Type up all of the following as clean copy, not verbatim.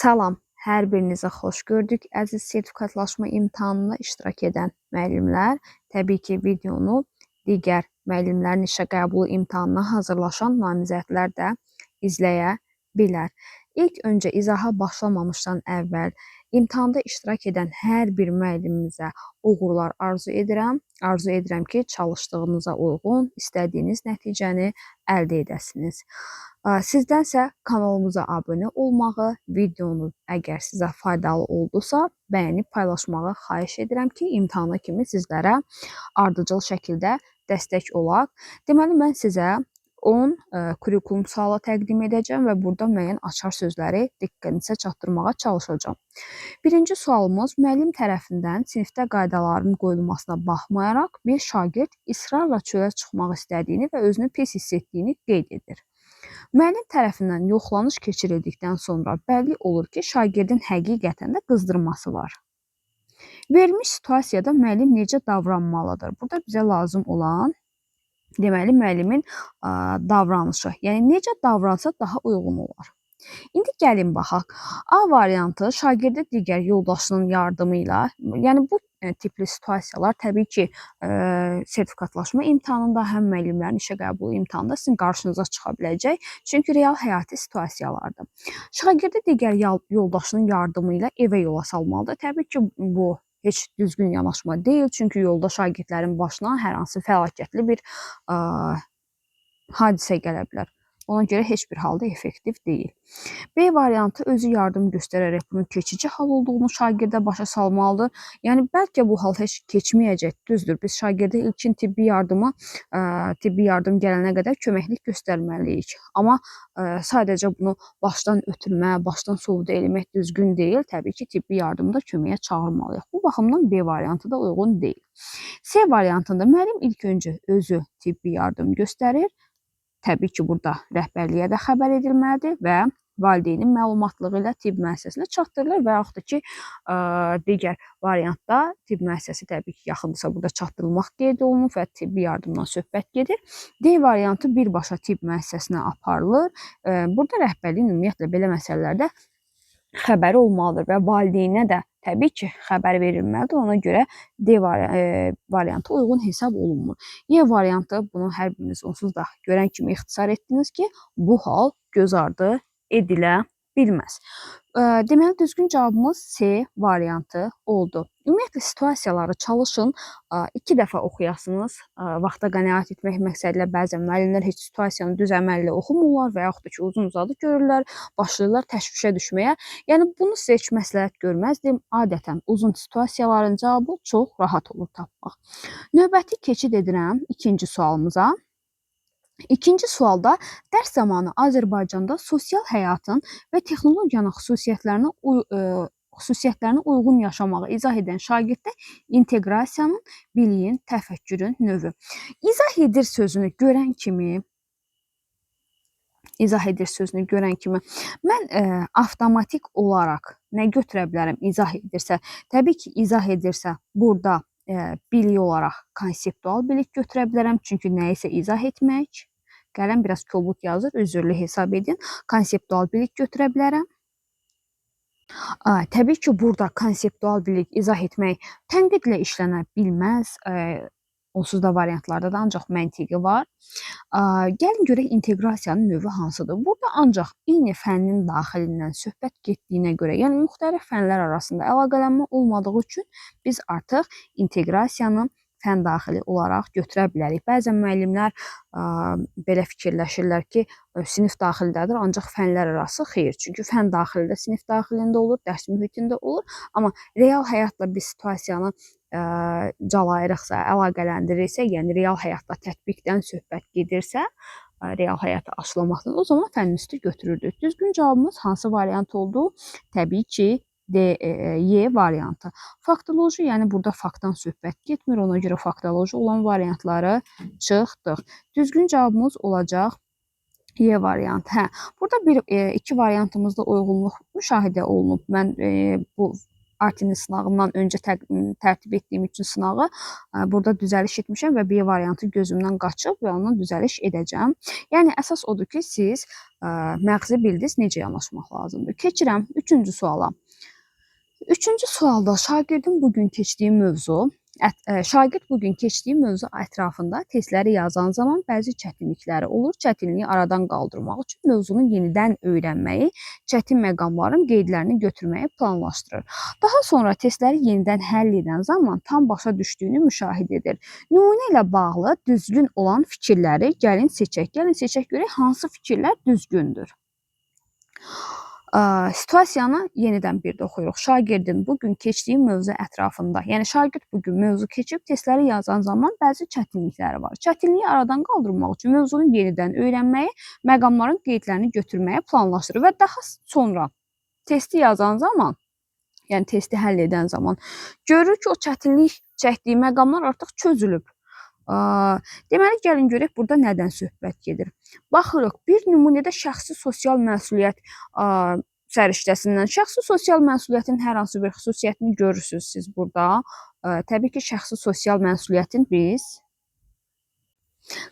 Salam, hər birinizə xoş gördük. Əziz sertifikatlaşma imtahanına iştirak edən müəllimlər, təbii ki, videonu digər müəllimlərin işə qəbulu imtahanına hazırlaşan namizədlər də izləyə bilər. İlk öncə izaha başlamamışdan əvvəl imtahanda iştirak edən hər bir müəllimimizə uğurlar arzu edirəm. Arzu edirəm ki, çalışdığınıza uyğun istədiyiniz nəticəni əldə edəsiniz. Sizdənsə kanalımıza abunə olmağı, videonu əgər sizə faydalı oldusa, bəyənib paylaşmağı xahiş edirəm ki, imtahana kimi sizlərə ardıcıl şəkildə dəstək olaq. Deməli, mən sizə 10 kurikulum sualı təqdim edəcəm və burada müəyyən açar sözləri diqqətinizə çatdırmağa çalışacağam. Birinci sualımız müəllim tərəfindən sinifdə qaydaların qoyulmasına baxmayaraq bir şagird israrla çölə çıxmaq istədiyini və özünü pis hiss etdiyini qeyd edir. Müəllim tərəfindən yoxlanış keçirildikdən sonra bəlli olur ki, şagirdin həqiqətən də qızdırması var. Verilmiş situasiyada müəllim necə davranmalıdır? Burada bizə lazım olan deməli müəllimin davranışı, yəni necə davransa daha uyğun olar. İndi gəlin baxaq. A variantı şagirdə digər yoldaşının yardımı ilə, yəni bu tipli situasiyalar təbii ki, sertifikatlaşma imtahanında, həm müəllimlərin işə qəbulu imtahanında sizin qarşınıza çıxa biləcək. Çünki real həyati situasiyalardır. Şagirdə digər yoldaşının yardımı ilə evə yola salmalıdır. Təbii ki, bu heç düzgün yanaşma deyil. Çünki yolda şagirdlərin başına hər hansı fəlakətli bir hadisə gələ bilər. Ona görə heç bir halda effektiv deyil. B variantı özü yardım göstərərək bunun keçici hal olduğunu şagirdə başa salmalıdır. Yəni bəlkə bu hal heç keçməyəcək. Düzdür, biz şagirdə ilkin tibbi yardım gələnə qədər köməklik göstərməliyik. Amma sadəcə bunu başdan ötürmə, başdan sovdu eləmək düzgün deyil. Təbii ki, tibbi yardımda köməyə çağırmalıyıq. Bu baxımdan B variantı da uyğun deyil. C variantında müəllim ilk öncə özü tibbi yardım göstərir. Təbii ki, burada rəhbərliyə də xəbər edilməlidir və valideynin məlumatlığı ilə tibb müəssisəsinə çatdırılır və yaxud da ki, digər variantda tibb müəssisəsi təbii ki, yaxındırsa burada çatdırılmaq qeyd olunur və tibbi yardımdan söhbət gedir. D variantı birbaşa tibb müəssisəsinə aparılır. Burada rəhbərliyin ümumiyyətlə belə məsələlərdə xəbəri olmalıdır və valideynə də təbii ki, xəbər verilməlidir. Ona görə D variantı uyğun hesab olunmur. Y variantı, bunu hər biriniz onsuz da görən kimi ixtisar etdiniz ki, bu hal göz ardı edilə bilməz. Deməli, düzgün cavabımız C variantı oldu. Ümumiyyətlə, situasiyaları çalışın, 2 dəfə oxuyasınız. Vaxta qənaət etmək məqsədilə bəzən müəllimlər heç situasiyanı düz əməlli oxumurlar və yaxud da ki, uzun-uzadı görürlər, başlayırlar təşvişə düşməyə. Yəni, bunu sizə heç məsləhət görməzdim. Adətən uzun situasiyaların cavabı çox rahat olur tapmaq. Növbəti keçid edirəm ikinci sualımıza. İkinci sualda dərs zamanı Azərbaycanda sosial həyatın və texnologiyanın xüsusiyyətlərinə uyğun yaşamağı izah edən şagirddə inteqrasiyanın, biliyin, təfəkkürün növü. İzah edir sözünü görən kimi mən avtomatik olaraq nə götürə bilərəm izah edirsə? Təbii ki, izah edirsə burada bilik olaraq konseptual bilik götürə bilərəm. Çünki nəyisə izah etmək. Qələm biraz kobud yazır, üzrlü hesab edin. Konseptual bilik götürə bilərəm. Təbii ki, burada konseptual bilik izah etmək tənqidlə işlənə bilməz. Onsuz da variantlarda da ancaq məntiqi var. Gəlin görək inteqrasiyanın növü hansıdır? Burada ancaq eyni fənnin daxilindən söhbət getdiyinə görə, yəni müxtəlif fənlər arasında əlaqələnmə olmadığı üçün biz artıq inteqrasiyanı fən daxili olaraq götürə bilərik. Bəzən müəllimlər belə fikirləşirlər ki, sinif daxilindədir, ancaq fənlər arası xeyr. Çünki fən daxilində sinif daxilində olur, dərs mühitində olur. Amma real həyatla bir situasiyanı calayırıqsa, əlaqələndirirsə, yəni real həyatda tətbiqdən söhbət gedirsə, real həyata aşılamaqdan, o zaman fənn üstü götürürdük. Düzgün cavabımız hansı variant oldu? Təbii ki, Y variantı. Faktoloji, yəni burada faktdan söhbət getmir, ona görə faktoloji olan variantları çıxdıq. Düzgün cavabımız olacaq Y variantı. Burada iki variantımızda uyğunluq müşahidə olunub. Mən bu Artinin sınağından öncə tərtib etdiyim üçün sınağı burada düzəliş etmişəm və B variantı gözümdən qaçıb və ondan düzəliş edəcəm. Yəni əsas odur ki, siz məğzi bildiniz necə yanaşmaq lazımdır. Keçirəm 3-cü suala. 3-cü sualda şagird bugün keçdiyi mövzu ətrafında testləri yazan zaman bəzi çətinlikləri olur. Çətinliyi aradan qaldırmaq üçün mövzunu yenidən öyrənməyi, çətin məqamların qeydlərini götürməyi planlaşdırır. Daha sonra testləri yenidən həll edən zaman tam başa düşdüyünü müşahidə edir. Nümunə ilə bağlı düzgün olan fikirləri gəlin seçək. Gəlin seçək görək hansı fikirlər düzgündür. Situasiyanı yenidən bir də oxuyuruq. Şagirdin bugün keçdiyi mövzu ətrafında, yəni şagird bugün mövzu keçib testləri yazan zaman bəzi çətinlikləri var. Çətinliyi aradan qaldırmaq üçün mövzunu yenidən öyrənməyi, məqamların qeydlərini götürməyə planlaşdırır və daha sonra testi yazan zaman, yəni testi həll edən zaman görür ki, o çətinlik çəkdiyi məqamlar artıq çözülüb. Deməli, gəlin görək burada nədən söhbət gedir. Baxırıq, bir nümunədə şəxsi sosial məsuliyyət səriştəsindən. Şəxsi sosial məsuliyyətin hər hansı bir xüsusiyyətini görürsünüz siz burada. Təbii ki, şəxsi sosial məsuliyyətin biz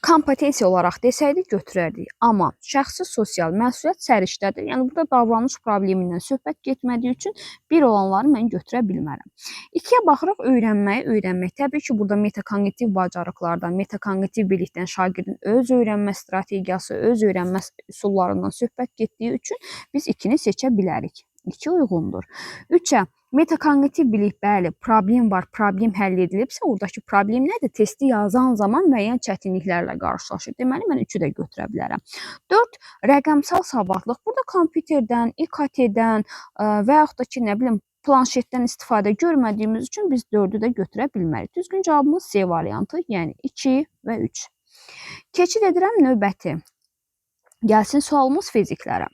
kompetensiya olaraq desəydik götürərdik. Amma şəxsi sosial məsuliyyət səriştədir. Yəni burada davranış problemindən söhbət getmədiyi üçün bir olanları mən götürə bilmərəm. 2-yə baxırıq öyrənmək. Təbii ki, burada metakognitiv bacarıqlardan, metakognitiv bilikdən şagirdin öz öyrənmə strategiyası, öz öyrənmə üsullarından söhbət getdiyi üçün biz 2-ni seçə bilərik. 2 uyğundur. 3-ə metakognitiv bilik, bəli, problem var, problem həll edilibsə, oradakı problem nədir? Testi yazan zaman müəyyən çətinliklərlə qarşılaşır. Deməli, mən 3-ü də götürə bilərəm. 4. Rəqəmsal savadlıq. Burada kompüterdən, İKT-dən və yaxud da ki, nə bilim, planşetdən istifadə görmədiyimiz üçün biz 4-ü də götürə bilmərik. Düzgün cavabımız C variantı, yəni 2 və 3. Keçid edirəm növbəti. Gəlsin sualımız fiziklərə.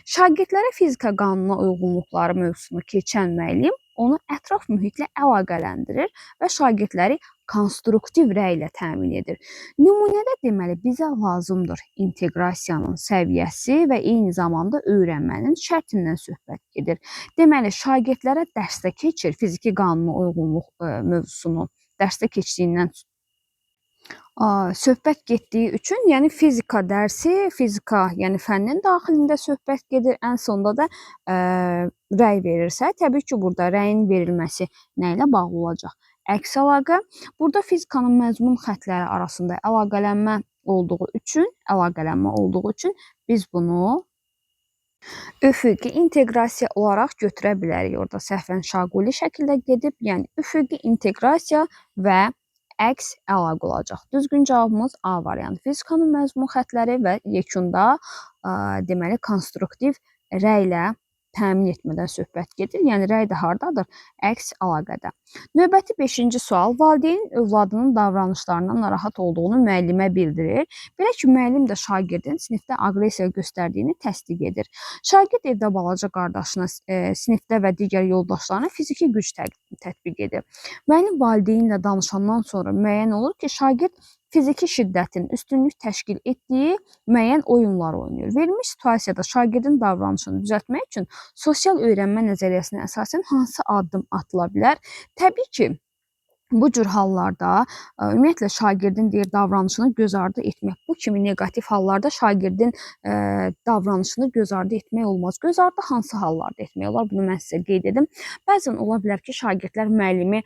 Şagirdlərə fizika qanununa uyğunluqları mövzusunu keçən müəllim onu ətraf mühitlə əlaqələndirir və şagirdləri konstruktiv rəy ilə təmin edir. Nümunədə deməli bizə lazımdır inteqrasiyanın səviyyəsi və eyni zamanda öyrənmənin şərtindən söhbət gedir. Deməli, şagirdlərə dərsdə keçir fiziki qanuna uyğunluq mövzusunu dərsdə keçdiyindən söhbət getdiyi üçün, yəni fizika dərsi, yəni fənnin daxilində söhbət gedir. Ən sonda da rəy verirsə, təbii ki, burada rəyin verilməsi nə ilə bağlı olacaq? Əks əlaqə. Burada fizikanın məzmun xəttləri arasında əlaqələnmə olduğu üçün biz bunu üfüqi inteqrasiya olaraq götürə bilərik. Orada səhvən şaquli şəkildə gedib, yəni üfüqi inteqrasiya və əks əlaqə olacaq. Düzgün cavabımız A variantı. Fizikanın məzmun xəttləri və yekunda deməli konstruktiv rəylə təmin etmədən söhbət gedir. Yəni rəy də hardadır? Əks əlaqədə. Növbəti 5-ci sual. Valideynin övladının davranışlarından narahat olduğunu müəllimə bildirir. Belə ki, müəllim də şagirdin sinifdə aqressiya göstərdiyini təsdiq edir. Şagird evdə balaca qardaşına, sinifdə və digər yoldaşlarına fiziki güc tətbiq edir. Müəllim valideynlə danışandan sonra müəyyən olur ki, şagird fiziki şiddətin üstünlük təşkil etdiyi müəyyən oyunlar oynayır. Verilmiş situasiyada şagirdin davranışını düzəltmək üçün sosial öyrənmə nəzəriyyəsinə əsasən hansı addım atıla bilər? Təbii ki, bu cür hallarda ümumiyyətlə şagirdin davranışını göz ardı etmək. Bu kimi negativ hallarda şagirdin davranışını göz ardı etmək olmaz. Göz ardı hansı hallarda etmək olar? Bunu mən sizə qeyd edim. Bəzən ola bilər ki, şagirdlər müəllimi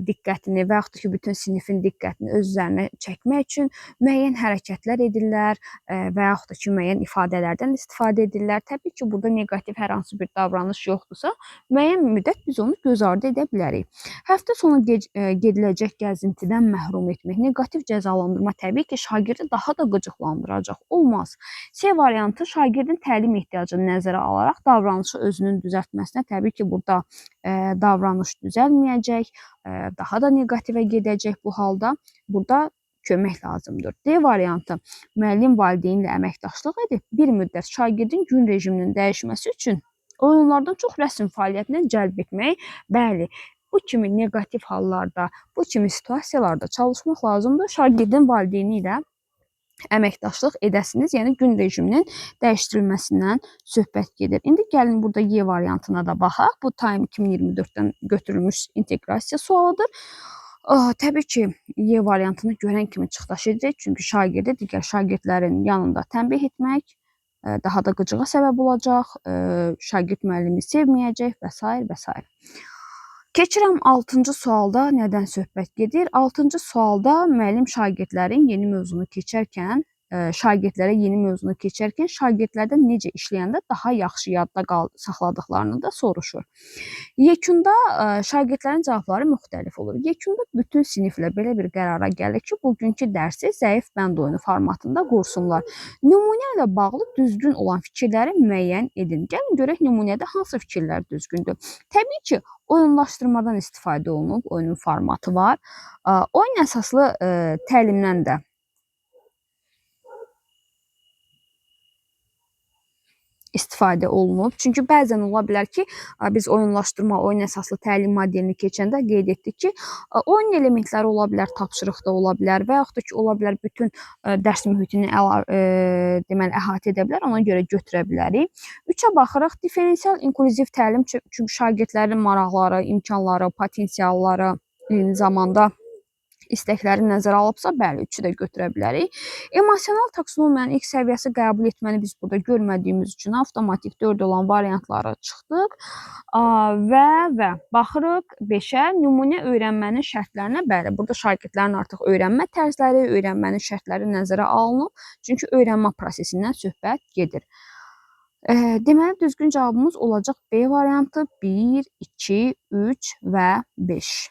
diqqətini və yaxud da ki, bütün sinifin diqqətini öz üzərinə çəkmək üçün müəyyən hərəkətlər edirlər və yaxud da ki, müəyyən ifadələrdən istifadə edirlər. Təbii ki, burada negativ hər hansı bir davranış yoxdursa, müəyyən müddət biz onu göz ardı edə bilərik. Həftə sonu gediləcək gəzintidən məhrum etmək, negativ cəzalandırma təbii ki, şagirdi daha da qıcıqlandıracaq. Olmaz. C variantı şagirdin təlim ehtiyacını nəzərə alaraq davranışı özünün düzəltməsinə təbii ki, burada davranış düzəlməyəcək, daha da negativə gedəcək bu halda. Burada kömək lazımdır. D variantı müəllim valideynlə əməkdaşlıq edib bir müddət şagirdin gün rejiminin dəyişməsi üçün oyunlardan çox rəsm fəaliyyətinə cəlb etmək. Bəli, bu kimi negativ hallarda, bu kimi situasiyalarda çalışmaq lazımdır. Şagirdin valideyni ilə əməkdaşlıq edəsiniz. Yəni gün rejiminin dəyişdirilməsindən söhbət gedir. İndi gəlin burada Y variantına da baxaq. Bu Time 2024-dən götürülmüş inteqrasiya sualıdır. Təbii ki, Y variantını görən kimi çıxdaş edirik. Çünki şagirdi digər şagirdlərin yanında tənbih etmək daha da qıcığa səbəb olacaq, şagird müəllimi sevməyəcək və s. və s. Keçirəm 6-cı sualda nədən söhbət gedir? 6-cı sualda müəllim şagirdlərə yeni mövzunu keçərkən şagirdlərdən necə işləyəndə daha yaxşı yadda saxladıqlarını da soruşur. Yekunda şagirdlərin cavabları müxtəlif olur. Yekunda bütün siniflə belə bir qərara gəlir ki, bugünkü dərsi zəif bənd oyunu formatında qursunlar. Nümunə ilə bağlı düzgün olan fikirləri müəyyən edin. Gəlin görək nümunədə hansı fikirlər düzgündür. Təbii ki, oyunlaşdırmadan istifadə olunub, oyunun formatı var. Oyun əsaslı təlimdən də istifadə olunub. Çünki bəzən ola bilər ki, biz oyunlaşdırma, oyun əsaslı təlim modelini keçəndə qeyd etdik ki, oyun elementləri ola bilər, tapşırıqda ola bilər və yaxud da ki, ola bilər bütün dərs mühitini deməli əhatə edə bilər, ona görə götürə bilərik. 3-ə baxırıq, differensial inklüziv təlim çünki şagirdlərin maraqları, imkanları, potensialları, eyni zamanda istəkləri nəzərə alıbsa, bəli, 3-ü də götürə bilərik. Emosional taksonomiyanın ilk səviyyəsi qəbul etməni biz burada görmədiyimiz üçün avtomatik 4 olan variantlara çıxdıq. Və baxırıq 5-ə, nümunə öyrənmənin şərtlərinə, bəli, burada şagirdlərin artıq öyrənmə tərzləri, öyrənmənin şərtləri nəzərə alınıb. Çünki öyrənmə prosesindən söhbət gedir. Deməli, düzgün cavabımız olacaq B variantı 1, 2, 3 və 5.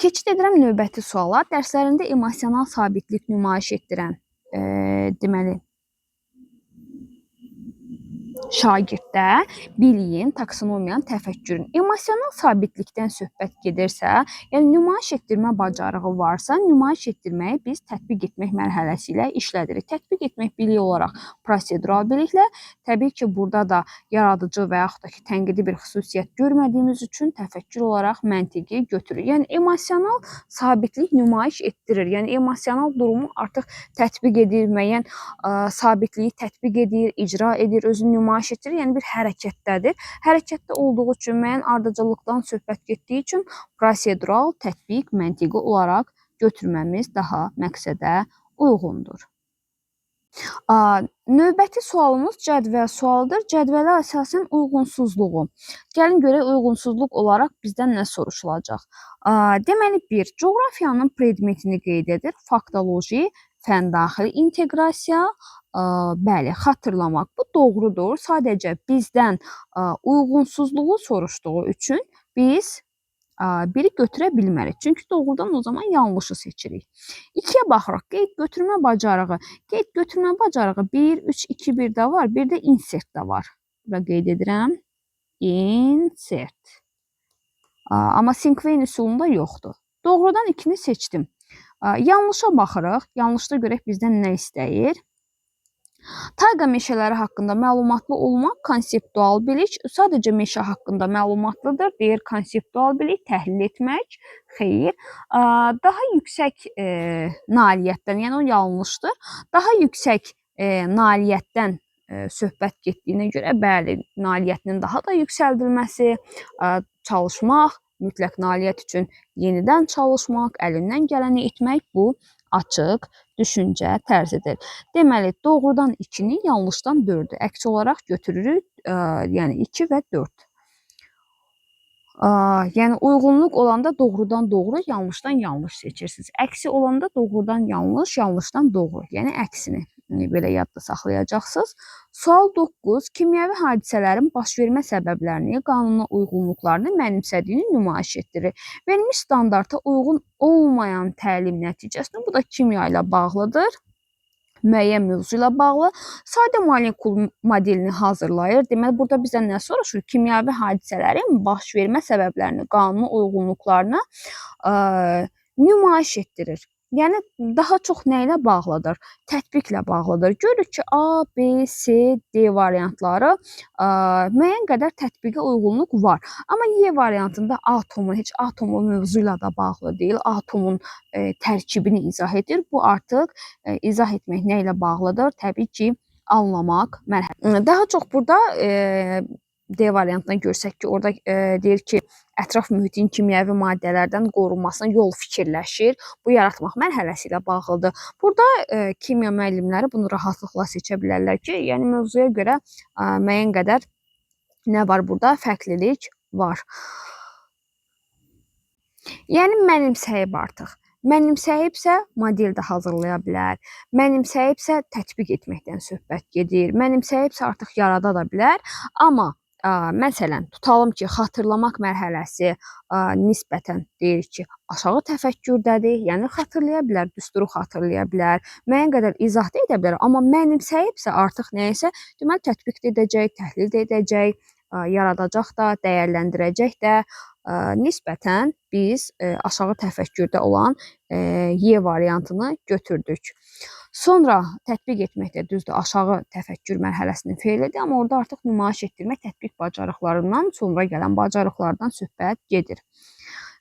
Keçid edirəm növbəti suala. Dərslərində emosional sabitlik nümayiş etdirən deməli şagirddə biliyin, taksonomiyanın, təfəkkürün, emosional sabitlikdən söhbət gedirsə, yəni nümayiş etdirmə bacarığı varsa, nümayiş etdirməyi biz tətbiq etmək mərhələsi ilə işlədirik. Tətbiq etmək bilik olaraq prosedural biliklə, təbii ki, burada da yaradıcı və yaxud da ki, tənqidi bir xüsusiyyət görmədiyimiz üçün təfəkkür olaraq məntiqi götürür. Yəni emosional sabitlik nümayiş etdirir. Yəni emosional durumu artıq tətbiq edir, müəyyən sabitliyi tətbiq edir, icra edir, özünü nümayiş etdirir, yəni bir hərəkətdədir. Hərəkətdə olduğu üçün, müəyyən ardıcıllıqdan söhbət getdiyi üçün prosedural, tətbiq, məntiqi olaraq götürməmiz daha məqsədə uyğundur. Növbəti sualımız cədvəl sualıdır. Cədvələ əsasən uyğunsuzluğu. Gəlin görək uyğunsuzluq olaraq bizdən nə soruşulacaq. Deməli, 1. Coğrafiyanın predmetini qeyd edir. Faktoloji, fəndaxili inteqrasiya, bəli, xatırlamaq. Bu doğrudur. Sadəcə bizdən uyğunsuzluğu soruşduğu üçün biz biri götürə bilmərik. Çünki doğrudan o zaman yanlışı seçirik. 2-yə baxırıq. Qeyd götürmə bacarığı. Qeyd götürmə bacarığı 1, 3, 2, 1-də var. Bir də insert də var. Bura qeyd edirəm. Insert. Amma Sinkveyn üsulunda yoxdur. Doğrudan 2-ni seçdim. Yanlışa baxırıq. Yanlışda görək bizdən nə istəyir? Tayqa meşələri haqqında məlumatlı olmaq konseptual bilik, sadəcə meşə haqqında məlumatlıdır, deyir konseptual bilik, təhlil etmək, xeyr. Daha yüksək nailiyyətdən, yəni o yanlışdır, daha yüksək nailiyyətdən söhbət getdiyinə görə, bəli, nailiyyətinin daha da yüksəldilməsi, çalışmaq, mütləq nailiyyət üçün yenidən çalışmaq, əlindən gələni etmək bu açıq düşüncə tərzidir. Deməli, doğrudan 2-ni, yanlışdan 4-ü əks olaraq götürürük, yəni 2 və 4. Yəni uyğunluq olanda doğrudan doğru, yanlışdan yanlış seçirsiniz. Əksi olanda doğrudan yanlış, yanlışdan doğru, yəni əksini belə yadda saxlayacaqsınız. Sual 9. Kimyəvi hadisələrin baş vermə səbəblərini, qanuna uyğunluqlarını mənimsədiyini nümayiş etdirir. Verilmiş standarta uyğun olmayan təlim nəticəsində, bu da kimya ilə bağlıdır, müəyyən mövzu ilə bağlı, sadə molekul modelini hazırlayır. Deməli, burada bizdən nə soruşur? Kimyəvi hadisələrin baş vermə səbəblərini, qanuna uyğunluqlarını nümayiş etdirir. Yəni daha çox nə ilə bağlıdır? Tətbiqlə bağlıdır. Görürük ki, A, B, C, D variantları müəyyən qədər tətbiqə uyğunluq var. Amma Y variantında atomu heç atomu mövzu ilə də bağlı deyil. Atomun tərkibini izah edir. Bu artıq izah etmək nə ilə bağlıdır? Təbii ki, anlamaq mərhələsi. Daha çox burada D variantına görsək ki, orada deyir ki, ətraf mühitin kimyəvi maddələrdən qorunmasına yol fikirləşir. Bu yaratmaq mərhələsi ilə bağlıdır. Burada kimya müəllimləri bunu rahatlıqla seçə bilərlər ki, yəni mövzuya görə müəyyən qədər nə var burada? Fərqlilik var. Yəni mənimsəyib artıq. Mənimsəyibsə model də hazırlaya bilər. Mənimsəyibsə tətbiq etməkdən söhbət gedir. Mənimsəyibsə artıq yarada da bilər. Amma məsələn, tutalım ki, xatırlamaq mərhələsi nisbətən deyir ki, aşağı təfəkkürdədir. Yəni xatırlaya bilər, düsturu xatırlaya bilər, müəyyən qədər izah da edə bilər. Amma mənimsəyibsə artıq nəyisə, deməli tətbiq də edəcək, təhlil də edəcək, yaradacaq da, dəyərləndirəcək də. Nisbətən biz aşağı təfəkkürdə olan Y variantını götürdük. Sonra tətbiq etməkdə düzdür, aşağı təfəkkür mərhələsinin feilidir, amma orada artıq nümayiş etdirmək tətbiq bacarıqlarından sonra gələn bacarıqlardan söhbət gedir.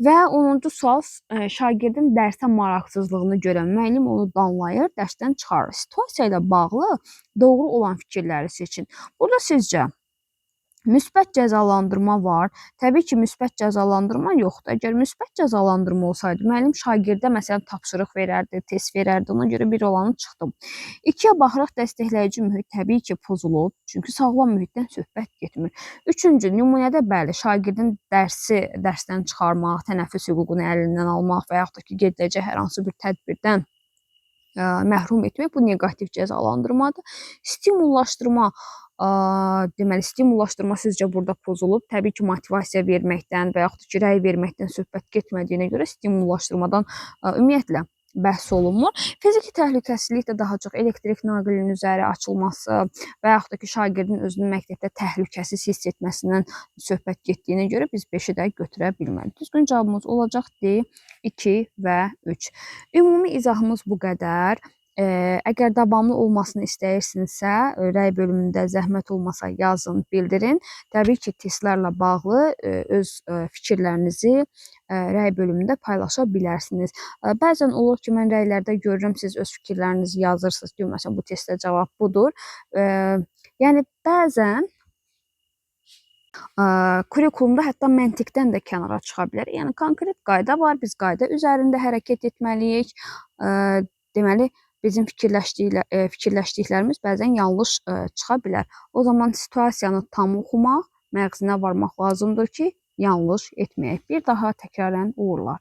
Və 10-cu sual, şagirdin dərsə maraqsızlığını görən müəllim onu danlayır, dərsdən çıxarır. Situasiya ilə bağlı doğru olan fikirləri seçin. Burada sizcə müsbət cəzalandırma var. Təbii ki, müsbət cəzalandırma yoxdur. Əgər müsbət cəzalandırma olsaydı, müəllim şagirdə məsələn tapşırıq verərdi, test verərdi. Ona görə bir olanı çıxdım. 2-yə baxırıq, dəstəkləyici mühit təbii ki, pozulub. Çünki sağlam mühitdən söhbət getmir. 3-cü, nümunədə bəli, şagirdin dərsdən çıxarmaq, tənəffüs hüququnu əlindən almaq və yaxud da ki, gediləcək hər hansı bir tədbirdən məhrum etmək bu neqativ cəzalandırmadır. Stimullaşdırma deməli, stimullaşdırma sizcə burada pozulub. Təbii ki, motivasiya verməkdən və yaxud ki, rəy verməkdən söhbət getmədiyinə görə stimullaşdırmadan ümumiyyətlə bəhs olunmur. Fiziki təhlükəsizlik də daha çox elektrik naqilinin üzəri açılması və yaxud da ki, şagirdin özünü məktəbdə təhlükəsiz hiss etməsindən söhbət getdiyinə görə biz 5-i də götürə bilmərik. Düzgün cavabımız olacaq D, 2 və 3. Ümumi izahımız bu qədər. Əgər davamlı olmasını istəyirsinizsə, rəy bölümündə zəhmət olmasa yazın, bildirin. Təbii ki, testlərlə bağlı öz fikirlərinizi rəy bölümündə paylaşa bilərsiniz. Bəzən olur ki, mən rəylərdə görürəm, siz öz fikirlərinizi yazırsınız ki, məsələn, bu testdə cavab budur. Yəni, bəzən kurikulumda hətta məntiqdən də kənara çıxa bilər. Yəni, konkret qayda var, biz qayda üzərində hərəkət etməliyik. Deməli, bizim fikirləşdiklərimiz bəzən yanlış çıxa bilər. O zaman situasiyanı tam oxumaq, məğzinə varmaq lazımdır ki, yanlış etməyək. Bir daha təkrarən uğurlar.